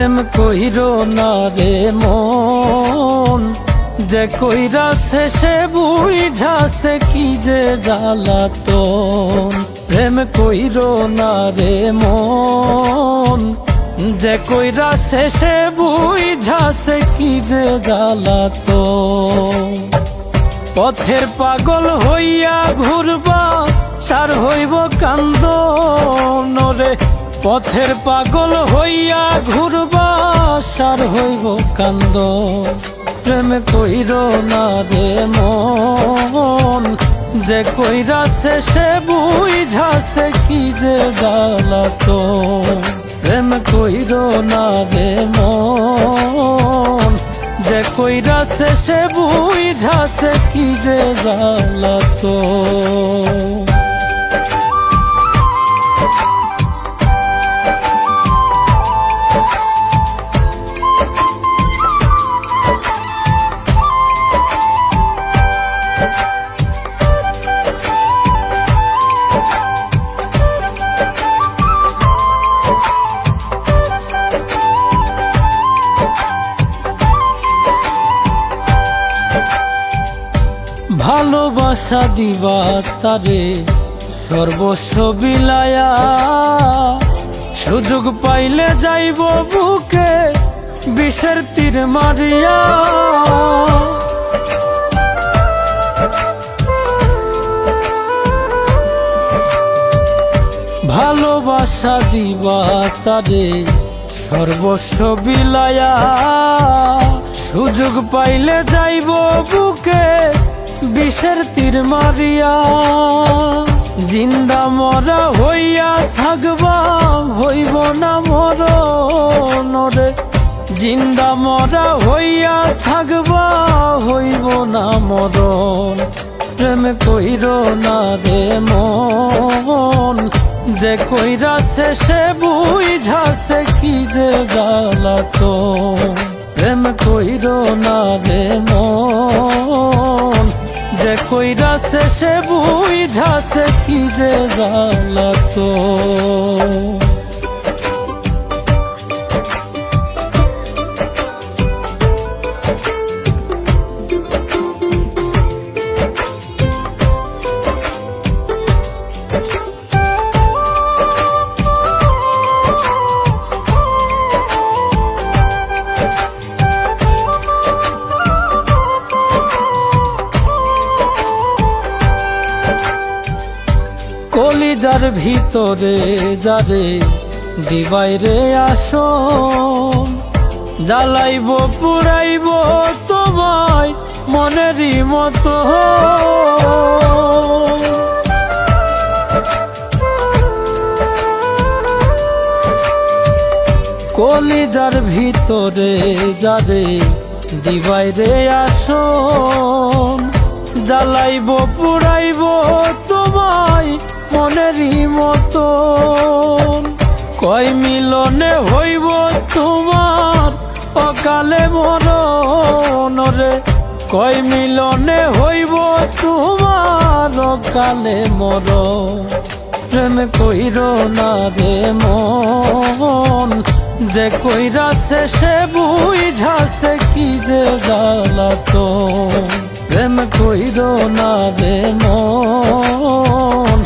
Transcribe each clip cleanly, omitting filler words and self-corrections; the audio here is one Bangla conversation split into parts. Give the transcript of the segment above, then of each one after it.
প্রেম কইরো না রে মন, যে কইরাছে সে বুঝাছে কি যে জ্বালাতন। প্রেম কইরো না রে মন, যে কইরাছে সে বুঝাছে কি যে জ্বালাতন। পথের পাগল হইয়া ঘুরবা তার হইব কান্দন রে। পথের পাগল হইয়া ঘুরবা সার হইব কান্দন। প্রেম কইরো না রে মন, যে কইরাছে সে বুঝাছে কি যে জ্বালাতন। প্রেম কইরো না রে মন, যে কইরাছে সে বুঝাছে কি যে জ্বালাতন। ভালোবাসা দিবা তারে সর্বস্ব বিলায়া, সুযোগ পাইলে যাইব বুকে বিষের তীর মারিয়া। ভালোবাসা দিবা তারে সর্বস্ব বিলায়া, সুযোগ পাইলে যাইব বুকে বিষের তীর মারিয়া। জিন্দা মরা হইয়া থাকবা হইব না মরণ রে। জিন্দা মরা হইয়া থাকবা হইব না মরণ। প্রেম কইরো না রে মন, যে কইরাছে সে বুঝাছে কি যে জ্বালাতন। প্রেম কইরো না রে মন, যে কইরাছে সে বুঝাছে কি যে জ্বালাতন। কলিজার ভিতরে যারে দিবাই রে আসন, জ্বালাইব পুরাইব তোমায় মনেরই মতো। কলিজার ভিতরে যারে দিবাই রে আসন, জ্বালাইব পুরাইব তোমায় মনেরই মতন। কয় মিলনে হইব তোমার অকালে মরণ রে। কয় মিলনে হইব তোমার অকালে মরণ। প্রেম কইরো না রে মন, যে কইরাছে সে বুঝাছে কি যে জ্বালাতন। প্রেম কইরো না রে মন,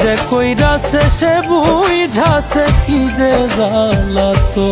যে কইরাছে সে বুঝাছে কি যে জ্বালাতন।